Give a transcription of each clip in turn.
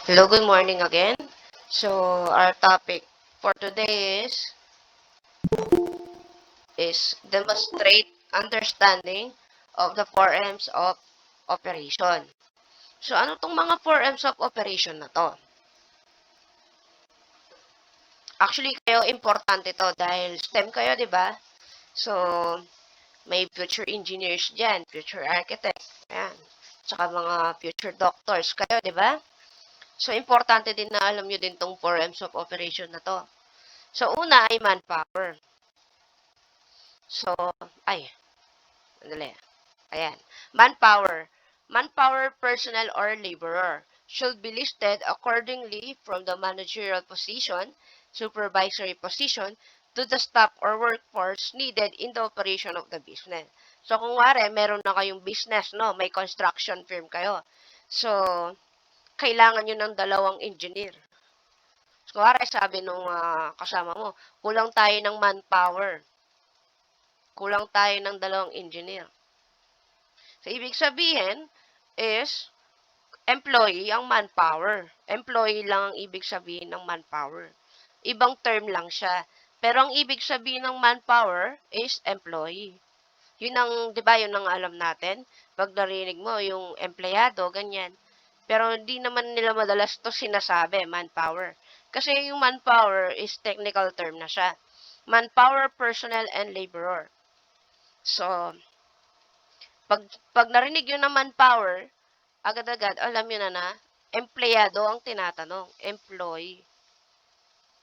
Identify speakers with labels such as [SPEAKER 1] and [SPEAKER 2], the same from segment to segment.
[SPEAKER 1] Hello, good morning again. So, our topic for today is demonstrate understanding of the 4Ms of operation. So, ano tong mga 4Ms of operation na to? Actually, kayo importante to dahil STEM kayo, di ba? So, may future engineers dyan, future architect, ayan. Tsaka mga future doctors kayo, di ba? So, importante din na alam nyo din tong 4Ms of operation na to. So, una ay manpower. So, ay, Andali. Ayan. Manpower. Manpower, personnel, or laborer should be listed accordingly from the managerial position, supervisory position, to the staff or workforce needed in the operation of the business. So, kung wari, meron na kayong business, no? May construction firm kayo. So, kailangan nyo ng dalawang engineer. So, kung wari, sabi nung kasama mo, kulang tayo ng manpower. Kulang tayo ng dalawang engineer. So, ibig sabihin is employee ang manpower. Employee lang ang ibig sabihin ng manpower. Ibang term lang siya. Pero ang ibig sabihin ng manpower is employee. Yun ang, di ba, yun ang alam natin. Pag narinig mo, yung empleyado, ganyan. Pero hindi naman nila madalas to sinasabi, manpower. Kasi yung manpower is technical term na siya. Manpower, personnel, and laborer. So, pag narinig yun ng manpower, agad-agad, alam nyo na empleyado ang tinatanong, employee.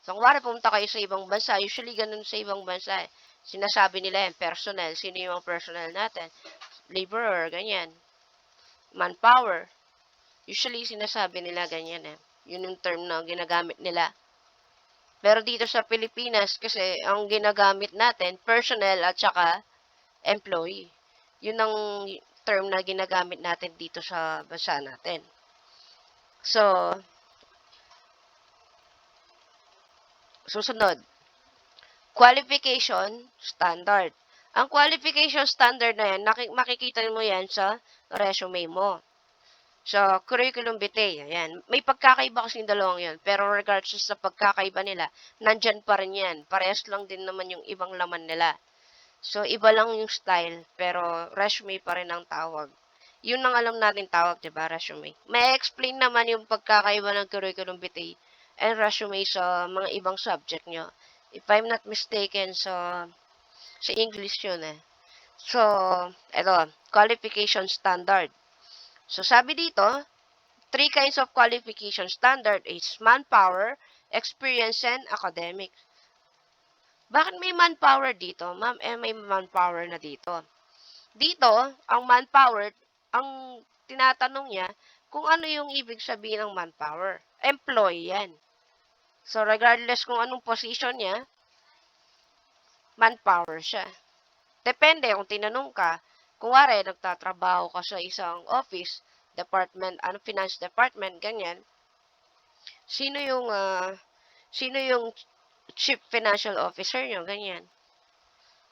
[SPEAKER 1] So, kung wari pumunta kayo sa ibang bansa, usually ganun sa ibang bansa eh. Sinasabi nila yan, personnel. Sino yung personnel natin? Laborer, ganyan. Manpower. Usually, sinasabi nila ganyan eh. Yun yung term na ginagamit nila. Pero dito sa Pilipinas, kasi ang ginagamit natin, personnel at saka employee. Yun ang term na ginagamit natin dito sa bansa natin. So, susunod. Qualification standard. Ang qualification standard na yan, makikita mo yan sa resume mo. Sa curriculum vitae, ayan. May pagkakaiba kasing dalawang yan. Pero regardless sa pagkakaiba nila, nandyan pa rin yan. Parehas lang din naman yung ibang laman nila. So, iba lang yung style, pero resume pa rin ang tawag. Yun ang alam natin tawag, diba? Resume. May explain naman yung pagkakaiba ng curriculum vitae and resume sa mga ibang subject nyo. If I'm not mistaken, sa English yun eh. So, eto, qualification standard. So, sabi dito, 3 kinds of qualification standard is manpower, experience, and academic. Bakit may manpower dito? Ma'am, may manpower na dito. Dito, ang manpower, ang tinatanong niya, kung ano yung ibig sabihin ng manpower. Employee yan. So, regardless kung anong position niya, manpower siya. Depende kung tinanong ka, kung wari, nagtatrabaho ka sa isang office, department, finance department, ganyan, sino yung chief financial officer nyo, ganyan.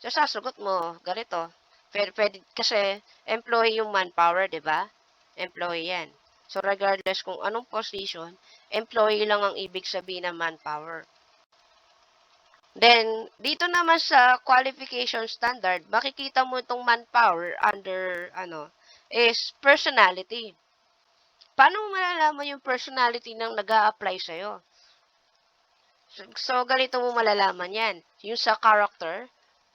[SPEAKER 1] So, sasagot mo, ganito. Pwede, kasi employee yung manpower, di ba? Employee yan. So, regardless kung anong position, employee lang ang ibig sabihin ng manpower. Then, dito naman sa qualification standard, makikita mo itong manpower under, is personality. Paano mo malalaman yung personality ng nag-a-apply sa'yo? So, ganito mo malalaman yan. Yung sa character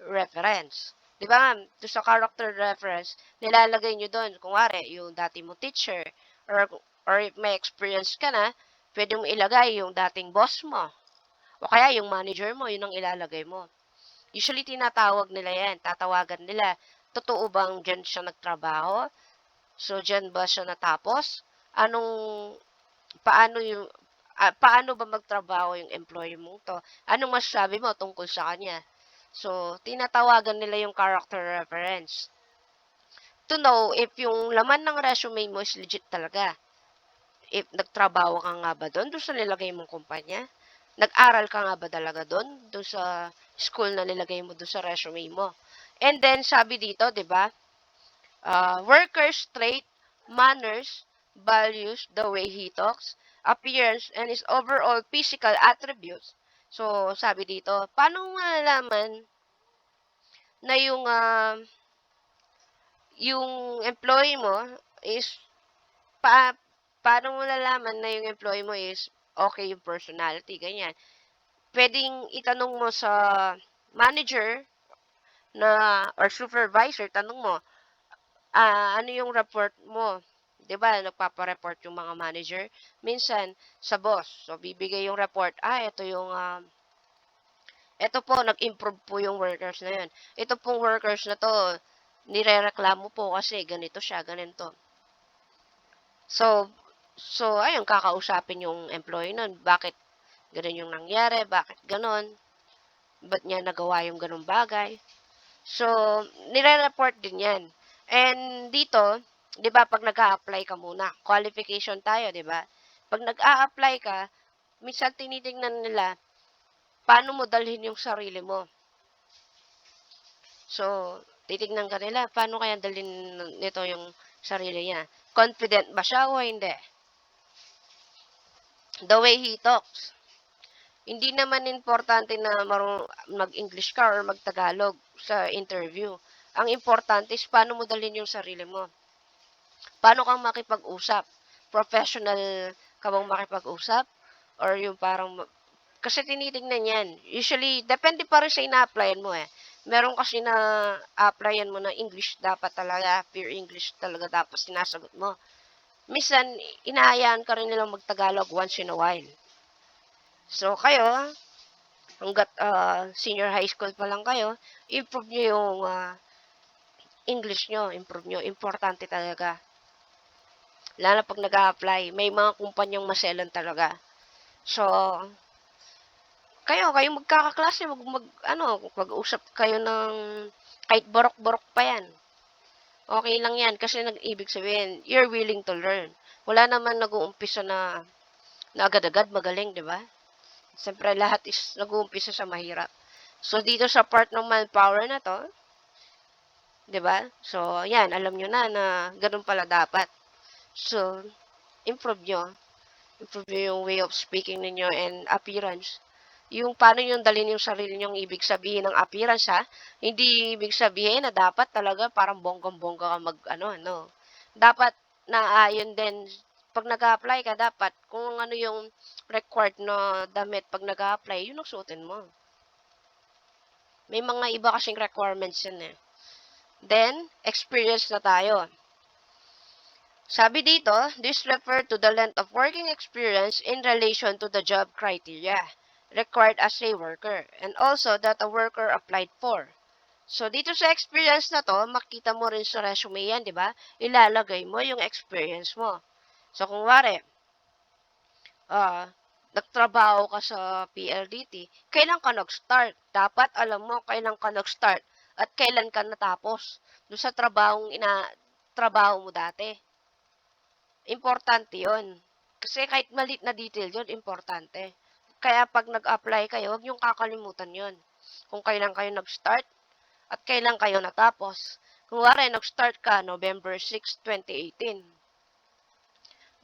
[SPEAKER 1] reference. Di ba? Doon sa character reference, nilalagay nyo doon, kung wari, yung dati mo teacher, or if may experience ka na, pwede mo ilagay yung dating boss mo. O kaya yung manager mo, yun ang ilalagay mo. Usually, tinatawag nila yan. Tatawagan nila. Totoo bang dyan siya nagtrabaho? So, dyan ba siya natapos? Paano ba magtrabaho yung employee mo to? Anong masasabi mo tungkol sa kanya? So, tinatawagan nila yung character reference. To know if yung laman ng resume mo is legit talaga. If nagtrabaho ka nga ba doon sa nilagay mong kumpanya? Nag-aral ka nga ba talaga doon sa school na nilagay mo doon sa resume mo? And then, sabi dito, di ba? Workers' trait, manners, values, the way he talks, appearance, and his overall physical attributes. So, sabi dito, paano mo malalaman na yung employee mo is, paano mo malalaman na yung employee mo is okay yung personality, ganyan. Pwedeng itanong mo sa manager na or supervisor, tanong mo, ano yung report mo? 'Di ba, nagpapa-report yung mga manager minsan sa boss. So bibigay yung report, ito po nag-improve po yung workers na yun. Ito pong workers na to nirereklamo po kasi ganito siya, ganito. So ayun, kakausapin yung employee nun. Bakit ganun yung nangyari? Bakit ganun? Ba't niya nagawa yung ganung bagay? So, nire-report din yan. And dito, di ba, pag nag-a-apply ka muna, qualification tayo, di ba? Pag nag-a-apply ka, minsan tinitingnan nila, paano mo dalhin yung sarili mo. So, titignan ka nila, paano kaya dalhin nito yung sarili niya. Confident ba siya o hindi? The way he talks. Hindi naman importante na mag-English ka or mag-Tagalog sa interview. Ang importante is paano mo dalhin yung sarili mo. Paano kang makipag-usap? Professional ka bang makipag-usap? Or yung parang, kasi tinitingnan yan. Usually, depende pa rin sa ina-applyan mo eh. Meron kasi na applyan mo na English dapat talaga, pure English talaga dapat sinasagot mo. Minsan, inaayaan ka rin nilang mag-Tagalog once in a while. So, kayo, hanggat senior high school pa lang kayo, improve nyo yung English nyo, improve nyo. Importante talaga. Lalo pag nag-a-apply, may mga kumpanyang maselan talaga. So, kayo magkakaklase, mag-usap kayo ng kahit borok-borok pa yan. Okay lang yan kasi nag-ibig sabihin, you're willing to learn. Wala naman nag-uumpisa na agad-agad magaling, di ba? Siyempre, lahat is nag-uumpisa sa mahirap. So, dito sa part ng manpower na to, di ba? So, yan, alam nyo na ganun pala dapat. So, improve nyo. Improve nyo yung way of speaking ninyo and appearance. Yung paano yung dalhin yung sarili nyong ibig sabihin ng appearance, ha? Hindi ibig sabihin na dapat talaga parang bonggang-bongga ka no. Dapat naayon din, pag nag-a-apply ka, dapat kung ano yung required na damit pag nag-a-apply, yun ang suotin mo. May mga iba kasing requirements yun eh. Then, experience na tayo. Sabi dito, this refer to the length of working experience in relation to the job criteria required as a worker and also that a worker applied for. So, dito sa experience na to, makita mo rin sa resume yan, di ba? Ilalagay mo yung experience mo. So, kung wari, nagtrabaho ka sa PLDT, kailan ka nag-start? Dapat alam mo kailan ka nag-start at kailan ka natapos doon sa trabaho mo dati. Importante yon. Kasi kahit malit na detail yon, importante. Kaya pag nag-apply kayo, huwag niyong kakalimutan yon. Kung kailan kayo nag-start at kailan kayo natapos. Kung wari, nag-start ka November 6, 2018.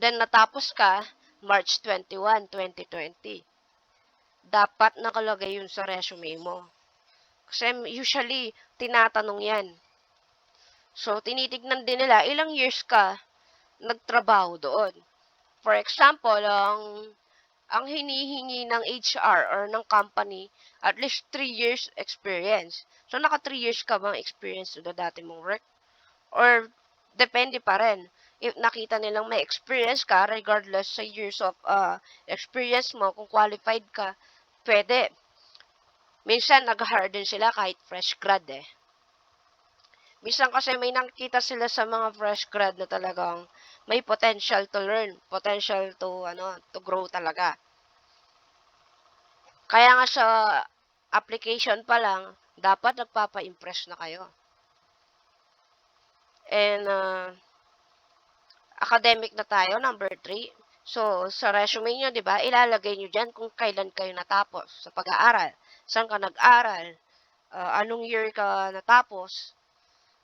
[SPEAKER 1] Then natapos ka March 21, 2020. Dapat nakalagay yun sa resume mo. Kasi usually, tinatanong yan. So, tinitignan din nila, ilang years ka nagtrabaho doon. For example, ang hinihingi ng HR or ng company, at least 3 years experience. So, naka 3 years ka bang experience doon dati mong work? Or, depende pa rin. If nakita nilang may experience ka, regardless sa years of experience mo, kung qualified ka, pwede. Minsan, nag-hire din sila kahit fresh grad eh. Minsan kasi may nakikita sila sa mga fresh grad na talagang may potential to learn, potential to grow talaga. Kaya nga sa application pa lang, dapat nagpapa-impress na kayo. And academic na tayo, number 3. So, sa resume nyo, di ba, ilalagay nyo dyan kung kailan kayo natapos sa pag-aaral. Saan ka nag-aral? Anong year ka natapos?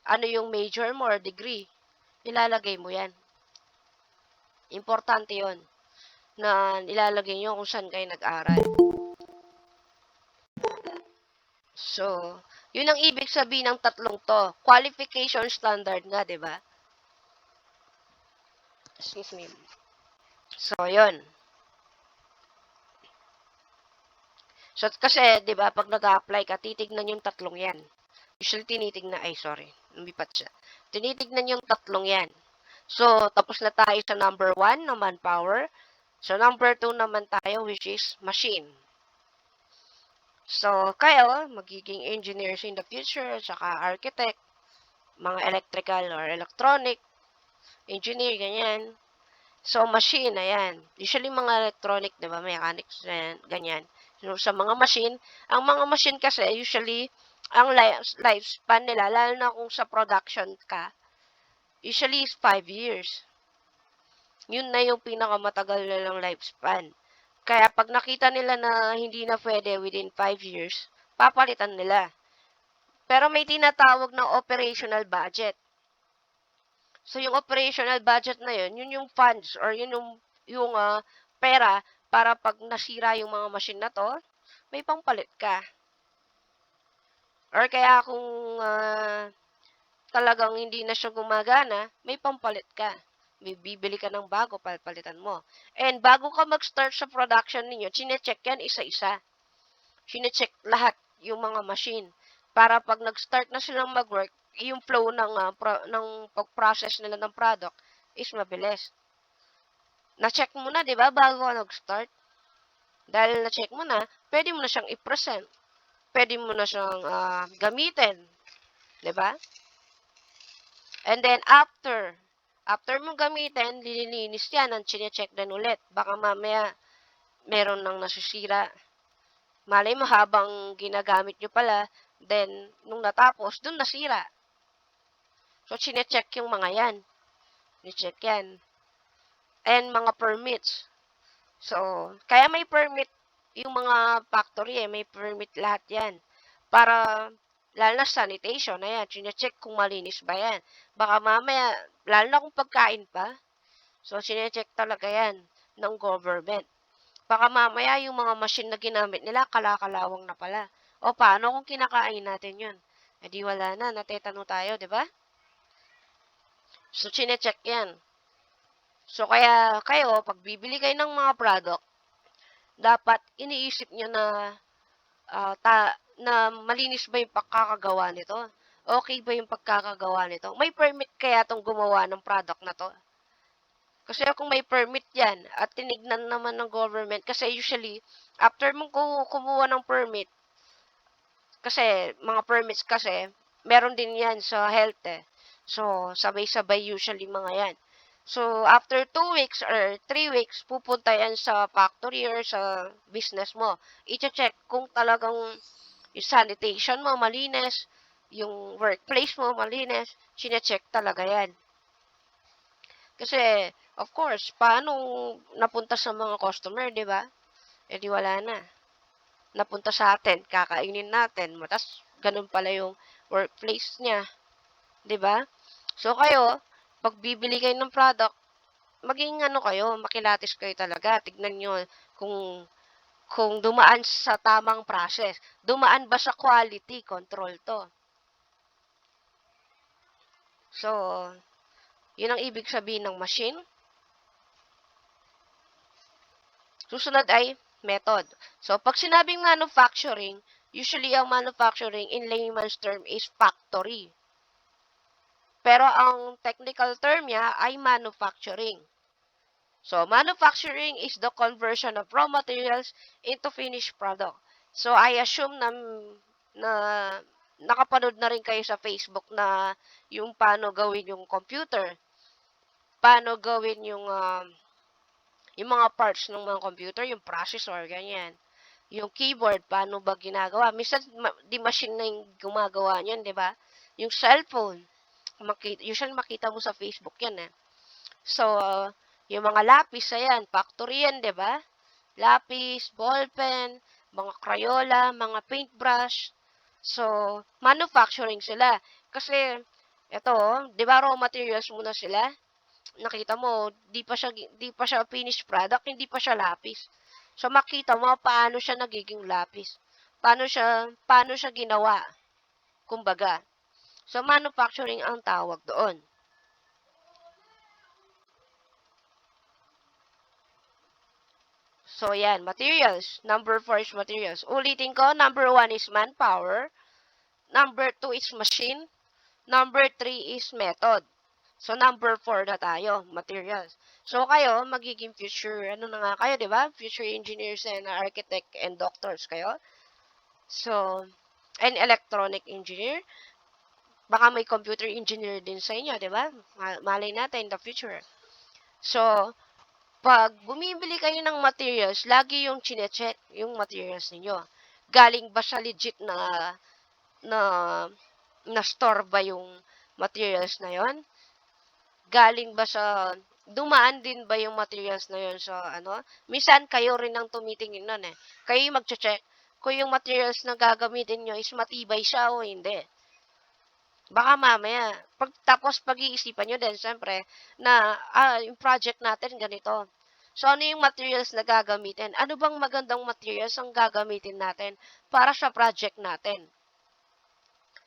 [SPEAKER 1] Ano yung major mo or degree? Ilalagay mo yan. Importante yon na nilalagay nyo kung saan kayo nag-aral. So, yun ang ibig sabihin ng tatlong to. Qualification standard nga, di ba? Excuse me. So, yun. So, kasi, di ba, pag nag-a-apply ka, titignan yung tatlong yan. Usually, tinitignan, lumipat siya. Tinitignan yung tatlong yan. So, tapos na tayo sa number 1 na manpower. So, number 2 naman tayo, which is machine. So, kayo, magiging engineers in the future, saka architect, mga electrical or electronic, engineer, ganyan. So, machine, ayan. Usually, mga electronic, di ba, mechanics, ganyan. So, sa mga machine, ang mga machine kasi, usually, ang lifespan nila, lalo na kung sa production ka, usually is 5 years. Yun na yung pinakamatagal na lang lifespan. Kaya pag nakita nila na hindi na pwede within 5 years, papalitan nila. Pero may tinatawag na operational budget. So, yung operational budget na yun, yun yung funds or yun yung pera para pag nasira yung mga machine na to, may pangpalit ka. Or kaya kung talagang hindi na siya gumagana, may pampalit ka. May bibili ka ng bago, papalitan mo. And bago ka mag-start sa production ninyo, chinecheck yan isa-isa. Chinecheck lahat yung mga machine. Para pag nag-start na silang mag-work, yung flow ng pag-process nila ng product is mabilis. Na-check mo na, di ba, bago ka nag-start? Dahil na-check mo na, pwede mo na siyang i-present. Pwede mo na siyang gamitin. Di ba? And then, after mong gamitin, lilinis yan, ang chinecheck din ulit. Baka mamaya, meron nang nasisira. Malay mo, habang ginagamit nyo pala, then, nung natapos, dun nasira. So, chinecheck yung mga yan. Chinecheck yan. And mga permits. So, kaya may permit yung mga factory may permit lahat yan. Para, lalo na sanitation, ayan, chinecheck kung malinis ba yan. Baka mamaya, lalo na kung pagkain pa, so, chinecheck talaga yan ng government. Baka mamaya yung mga machine na ginamit nila, kalakalawang na pala. O, paano kung kinakain natin yun? E di wala na, natetano tayo, di ba? So, chinecheck yan. So, kaya kayo, pag bibili kayo ng mga product, dapat iniisip nyo na na malinis ba yung pagkakagawa nito? Okay ba yung pagkakagawa nito? May permit kaya tong gumawa ng product na to? Kasi kung may permit yan at tinignan naman ng government, kasi usually, after mong kumuha ng permit, kasi mga permits kasi, meron din yan sa health So, sabay-sabay usually mga yan. So, after 2 weeks or 3 weeks, pupunta yan sa factory or sa business mo. I-check kung talagang yung sanitation mo malinis, yung workplace mo malinis, chinecheck talaga yan. Kasi, of course, paano napunta sa mga customer, di ba? Eh di wala na. Napunta sa atin, kakainin natin, matas ganun pala yung workplace niya, di ba? So kayo, pag bibili kayo ng product, maging kayo, makilatis kayo talaga. Tignan nyo kung dumaan sa tamang process. Dumaan ba sa quality control to? So, yun ang ibig sabihin ng machine. Susunod ay method. So, pag sinabing manufacturing, usually ang manufacturing in layman's term is factory. Pero ang technical term niya ay manufacturing. So, manufacturing is the conversion of raw materials into finished product. So, I assume na nakapanood na rin kayo sa Facebook na yung paano gawin yung computer. Paano gawin yung mga parts ng mga computer, yung processor, ganyan. Yung keyboard, paano ba ginagawa? Minsan, di machine na yung gumagawa niyan, di ba? Yung cellphone, usually makita mo sa Facebook yan, So, yung mga lapis, ayan, factory yan, di ba? Lapis, ballpen, mga Crayola, mga paintbrush. So, manufacturing sila. Kasi, ito, di ba raw materials muna sila? nakita mo, di pa siya finished product, hindi pa siya lapis. So, makita mo paano siya nagiging lapis. Paano siya ginawa, kumbaga. So, manufacturing ang tawag doon. So, yan, materials. Number 4 is materials. Ulitin ko, number 1 is manpower. Number 2 is machine. Number 3 is method. So, number 4 na tayo, materials. So, kayo, magiging future, ano na nga kayo, di ba? Future engineers and architect and doctors kayo. So, and electronic engineer. Baka may computer engineer din sa inyo, di ba? Malay natin in the future. So, pag bumibili kayo ng materials, lagi yung chine-check yung materials ninyo. Galing ba sa legit na na store ba yung materials na yon? Galing ba sa dumaan din ba yung materials na yon sa ano? Minsan kayo rin ang tumitingin nun eh. Kayo yung magche-check kung yung materials na gagamitin nyo is matibay siya o hindi. Baka mamaya, tapos pag-iisipan nyo din, siyempre, na yung project natin ganito. So, ano yung materials na gagamitin? Ano bang magandang materials ang gagamitin natin para sa project natin?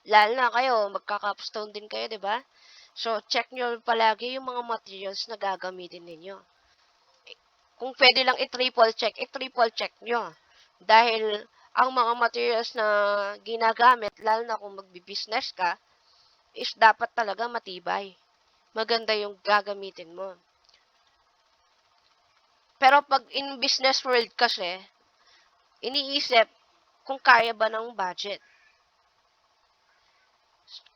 [SPEAKER 1] Lalo na kayo, magka-capstone din kayo, di ba? So, check nyo palagi yung mga materials na gagamitin ninyo. Kung pwede lang i-triple check nyo. Dahil, ang mga materials na ginagamit, lalo na kung magbi-business ka, is dapat talaga matibay. Maganda yung gagamitin mo. Pero pag in business world kasi, iniisip kung kaya ba ng budget.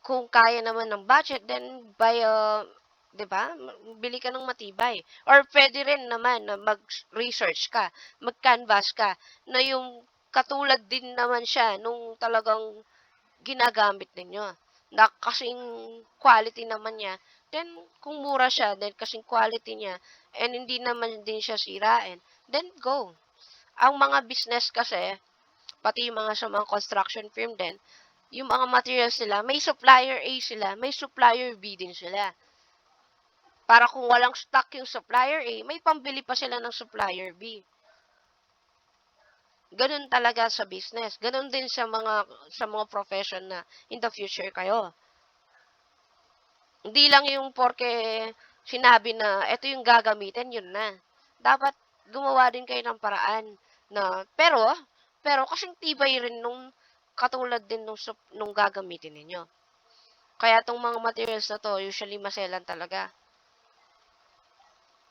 [SPEAKER 1] Kung kaya naman ng budget, then buy a, 'di ba? Bili ka ng matibay. Or pwede rin naman na mag-research ka, mag-canvas ka na yung katulad din naman siya nung talagang ginagamit ninyo. Na kasing quality naman niya, then kung mura siya, then kasing quality niya, and hindi naman din siya sirain, then go. Ang mga business kasi, pati yung mga sa mga construction firm din, yung mga materials nila, may supplier A sila, may supplier B din sila. Para kung walang stock yung supplier A, may pambili pa sila ng supplier B. Ganun talaga sa business. Ganun din sa mga profession na in the future kayo. Hindi lang yung porke sinabi na ito yung gagamitin, yun na. Dapat gumawa din kayo ng paraan na pero kasing tibay rin nung katulad din nung gagamitin ninyo. Kaya tong mga materials na to usually maselan talaga.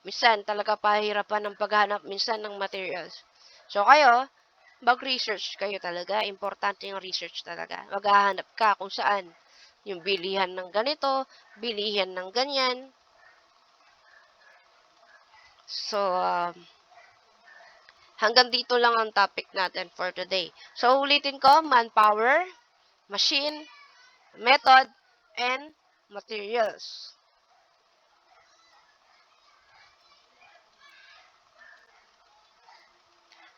[SPEAKER 1] Minsan talaga pahirapan ng paghanap minsan ng materials. So kayo, mag-research kayo talaga. Importante yung research talaga. Maghahanap ka kung saan yung bilihan ng ganito, bilihan ng ganyan. So, hanggang dito lang ang topic natin for today. So, ulitin ko, manpower, machine, method, and materials.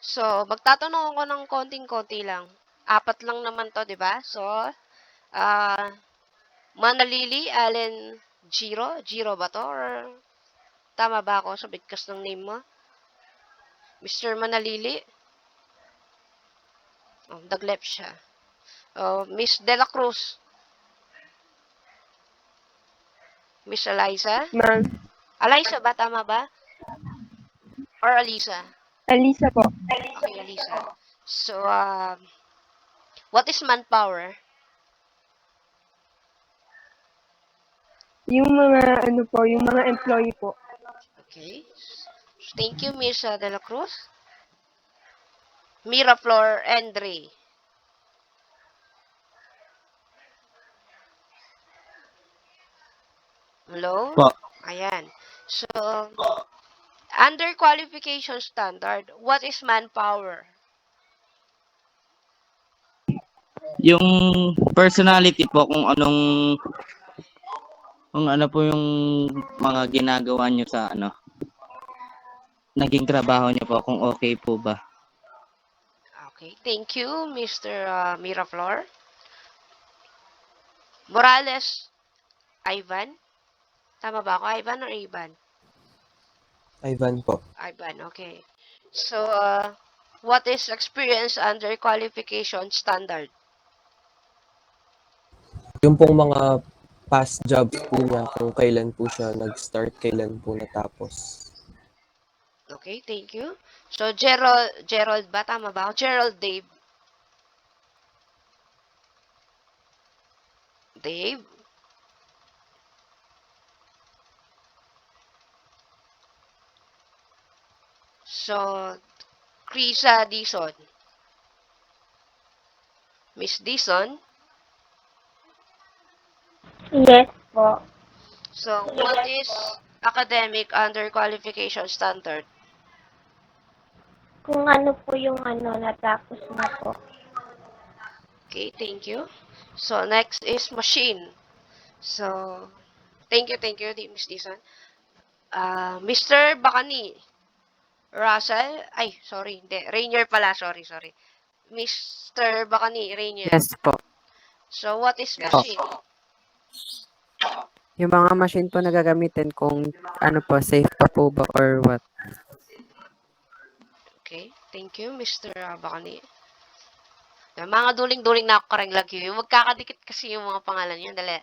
[SPEAKER 1] So, magtatanong ako ng konting-konti lang. 4 lang naman to, di ba? So, Manalili, Allen, Giro? Giro ba to? Or tama ba ako sa bigkas ng name mo? Mr. Manalili? Oh, daglep siya. Oh, Miss De La Cruz. Miss Eliza?
[SPEAKER 2] Ma'am.
[SPEAKER 1] Eliza ba? Tama ba? Or Alisa?
[SPEAKER 2] Alisa po.
[SPEAKER 1] Okay, Alisa. So, what is manpower?
[SPEAKER 2] Yung mga ano po, yung mga employee po.
[SPEAKER 1] Okay. Thank you, Miss De La Cruz. Miraflor Andre. Hello?
[SPEAKER 3] Po.
[SPEAKER 1] Ayan. So, under qualification standard, what is manpower?
[SPEAKER 3] Yung personality po kung ano po yung mga ginagawa nyo sa naging trabaho nyo po kung okay po ba.
[SPEAKER 1] Okay. Thank you, Mr. Miraflor. Morales Ivan. Tama ba ako? Ivan or Ivan?
[SPEAKER 4] Ivan po.
[SPEAKER 1] Ivan, okay. So, what is experience under qualification standard?
[SPEAKER 4] Yung pong mga past jobs po niya, kung kailan po siya nag-start, kailan po natapos.
[SPEAKER 1] Okay, thank you. So, Gerald ba? Tama ba ako? Gerald Dave. Dave. So, Krisa Dison. Miss Dison.
[SPEAKER 5] Yes po.
[SPEAKER 1] So, what is academic under qualification standard?
[SPEAKER 5] Kung ano po yung natapos na po.
[SPEAKER 1] Okay, thank you. So, next is machine. So, thank you, Miss Dison. Mr. Bacani. Russell, ay, sorry, hindi. Rainier pala, sorry. Mr. Bacani, Rainier.
[SPEAKER 6] Yes po.
[SPEAKER 1] So, what is machine?
[SPEAKER 6] Yung mga machine po na gagamitin kung ano po, safe pa po ba or what.
[SPEAKER 1] Okay, thank you, Mr. Bacani. Yung mga duling-duling na ako karanglag yun. Magkakadikit kasi yung mga pangalan yun. Dali.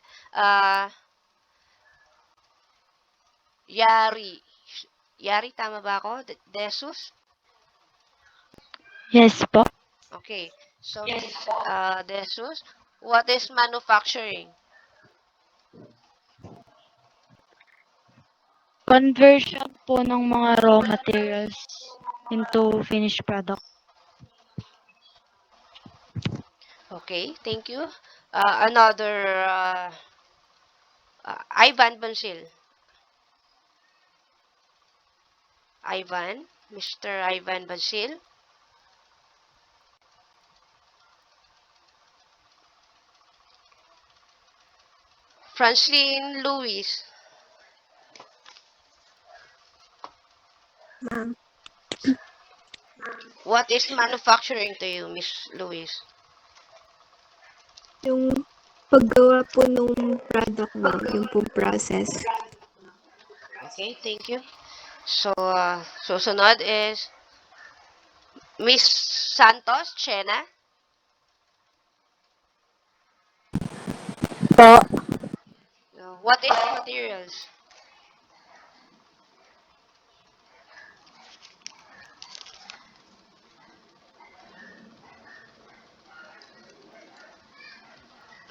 [SPEAKER 1] Yari. Yari, tama ba ako? Desus?
[SPEAKER 5] Yes po.
[SPEAKER 1] Okay. So, Miss Desus, what is manufacturing?
[SPEAKER 7] Conversion po ng mga raw materials into finished product.
[SPEAKER 1] Okay, thank you. Another, Ivan Bansil. Mr. Ivan Bansil. Francine Louis.
[SPEAKER 2] Ma'am.
[SPEAKER 1] What is manufacturing to you, Miss Louis?
[SPEAKER 2] Yung paggawa po nung product ba, yung po process.
[SPEAKER 1] Okay, thank you. So, susunod is Miss Santos, Chena.
[SPEAKER 7] Po.
[SPEAKER 1] What is materials?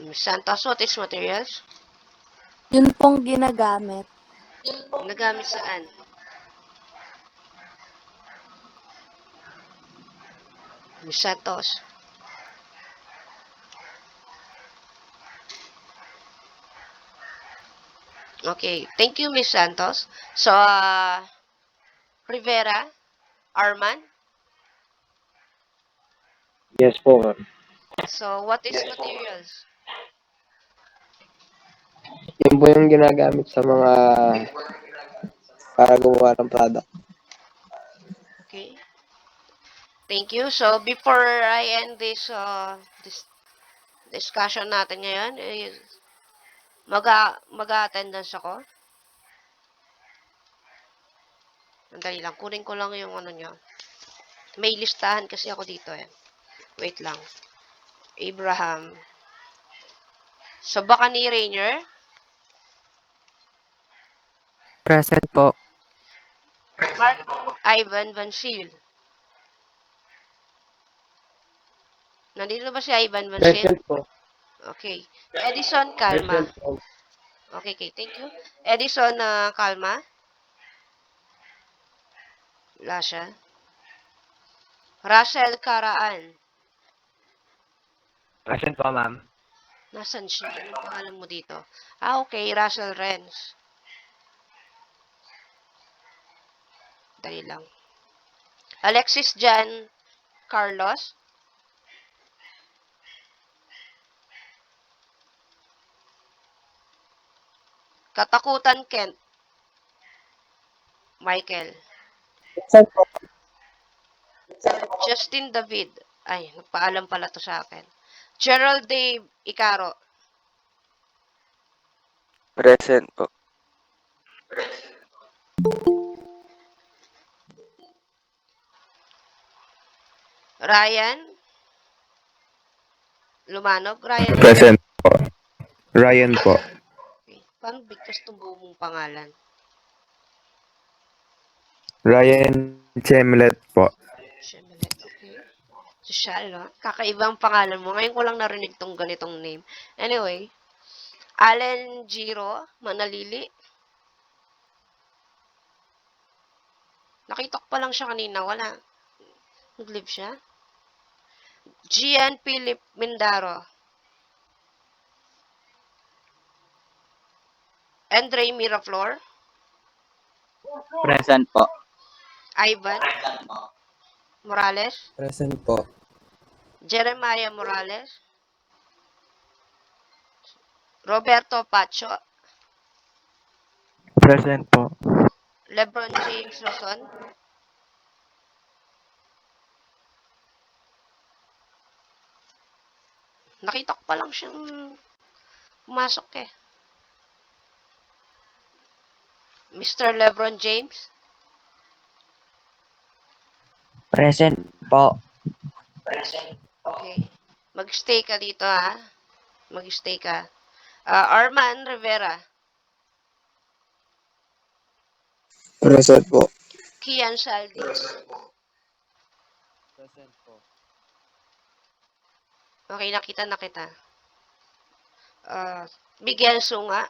[SPEAKER 1] Miss Santos, what is materials?
[SPEAKER 8] Yun pong ginagamit.
[SPEAKER 1] Nagamit saan? Miss Santos. Okay, thank you, Miss Santos. So, Rivera, Arman.
[SPEAKER 9] Yes po, ma'am.
[SPEAKER 1] So, what is materials?
[SPEAKER 9] Yun po yung ginagamit sa mga para gumawa ng product.
[SPEAKER 1] Okay. Thank you. So, before I end this discussion natin ngayon, mag-attendance ako. Andali lang. Kunin ko lang yung ano nyo. May listahan kasi ako dito eh. Wait lang. Abraham. So, baka ni Rainier.
[SPEAKER 6] Present po.
[SPEAKER 1] Mark Ivan Vansil. Nandito ba si Ivan Vansil?
[SPEAKER 9] Present po.
[SPEAKER 1] Okay. Edison Calma.
[SPEAKER 9] Present po.
[SPEAKER 1] Okay, thank you. Edison Calma. Wala siya. Russell Caraan.
[SPEAKER 9] Present po, ma'am.
[SPEAKER 1] Nasaan siya? Anong pangalan mo dito? Okay. Russell Renz. Dali lang. Alexis Jan Carlos. Katakutan Kent. Michael.
[SPEAKER 9] Present po.
[SPEAKER 1] Justin David. Ay, nagpaalam pala to sa akin. Gerald Dave Icaro.
[SPEAKER 3] Present po.
[SPEAKER 1] Ryan? Lumanog? Ryan yan?
[SPEAKER 10] Present po. Ryan po.
[SPEAKER 1] Okay. Paano bigkas itong buo mong pangalan?
[SPEAKER 10] Ryan Chemlet po.
[SPEAKER 1] Shemelet, okay. Sosyal, no? Kakaibang pangalan mo. Ngayon ko lang narinig tong ganitong name. Anyway, Allen Giro Manalili. Nakita ko pa lang siya kanina. Wala. Nag-live siya. Gian Philip Mindaro. Andre Miraflor.
[SPEAKER 3] Present po.
[SPEAKER 1] Ivan Morales.
[SPEAKER 4] Present po.
[SPEAKER 1] Jeremiah Morales. Roberto Pacho.
[SPEAKER 6] Present po.
[SPEAKER 1] Lebron James Lozon. Nakita ko pa lang siyang pumasok eh. Mr. Lebron James.
[SPEAKER 6] Present po.
[SPEAKER 1] Okay. Mag-stay ka dito ha. Mag-stay ka. Arman Rivera.
[SPEAKER 9] Present po.
[SPEAKER 1] Kian Saldi.
[SPEAKER 4] Present po.
[SPEAKER 1] Okay, nakita na kita. Miguel Sunga.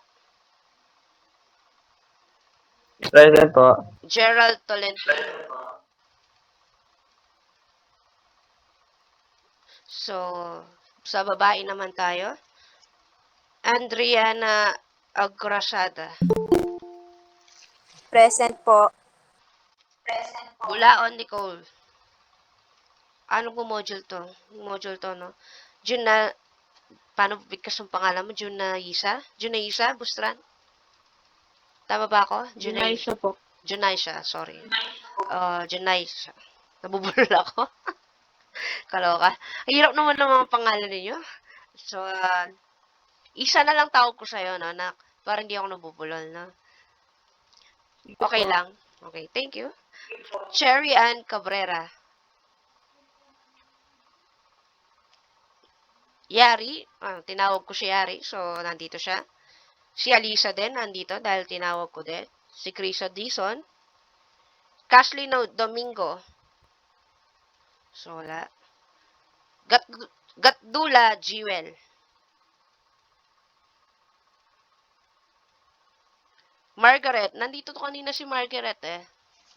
[SPEAKER 3] Present po.
[SPEAKER 1] Gerald Tolentino. So, sa babae naman tayo. Andriana Agrasada.
[SPEAKER 8] Present po.
[SPEAKER 1] Bulaon Nicole. Anong module to? Module to, no? Juna, paano bigkas ang pangalan mo? Junaisa? Junaisa Bustran? Tama ba ako?
[SPEAKER 7] Junaisa po.
[SPEAKER 1] Junaisa, sorry. Junaisa. Nabubulol ako. Kaloka. Ang hirap naman ng mga pangalan ninyo. So, isa na lang tawag ko sa'yo, no, na para hindi ako nabubulol, no? Okay lang. Okay, thank you. Cherry Ann Cabrera. Yari, tinawag ko si Yari, so nandito siya. Si Alisa din, nandito dahil tinawag ko din. Si Crisa Dizon. Kathleen Domingo. So, wala. Gatdula Jewel. Margaret, nandito to kanina si Margaret eh.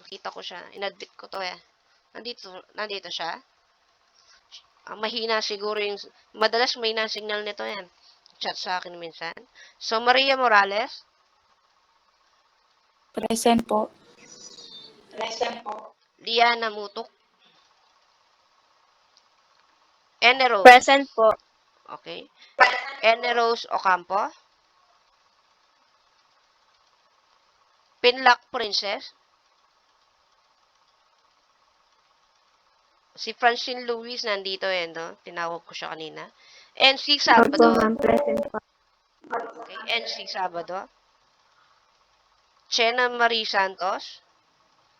[SPEAKER 1] Nakita ko siya. Inadmit ko to eh. Nandito siya. Ang mahina siguro yung, madalas may signal nito yan. Chat sa akin minsan. So, Maria Morales.
[SPEAKER 8] Present po.
[SPEAKER 1] Liana Mutuk. Ene Rose.
[SPEAKER 8] Present po.
[SPEAKER 1] Okay. Ene Rose Ocampo. Pinlock Princess. Si Francine Louise nandito eh, no? Tinawag ko siya kanina. NC
[SPEAKER 2] Opo,
[SPEAKER 1] Sabado.
[SPEAKER 2] ma'am. Present po.
[SPEAKER 1] Okay, NC Sabado. Chena Marie Santos.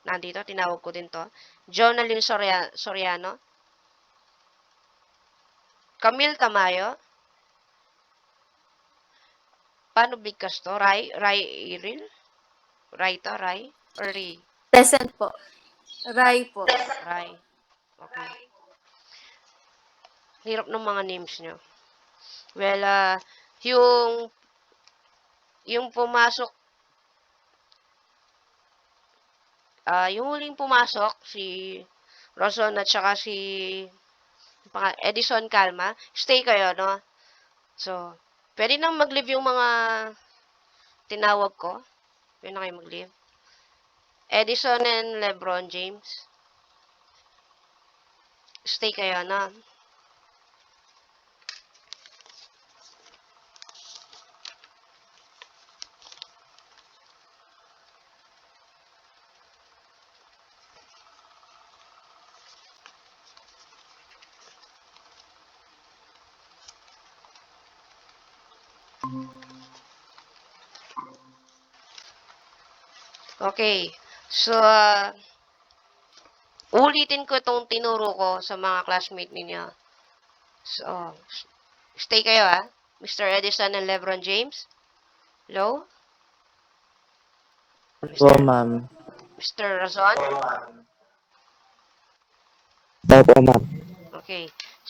[SPEAKER 1] Nandito, tinawag ko din to. Jonalyn Soriano. Camille Tamayo. Paano bigkas to? Rai Iril? Rai to? Rai? Or Ri?
[SPEAKER 8] Present po. Rai po.
[SPEAKER 1] Rai. Okay. Hirap ng mga names nyo. Well, yung pumasok, yung huling pumasok, si Roson at saka si Edison Calma, stay kayo, no? So, pwede nang mag-leave yung mga tinawag ko. Pwede na kayo mag-leave. Edison and Lebron James. Stay kayo, no? Okay. So, ulitin ko itong tinuro ko sa mga classmate ninyo. So, stay kayo Mr. Edison and Lebron James. Hello?
[SPEAKER 6] Po, ma'am.
[SPEAKER 1] Mr. Razon?
[SPEAKER 3] Opo, ma'am.
[SPEAKER 1] Okay.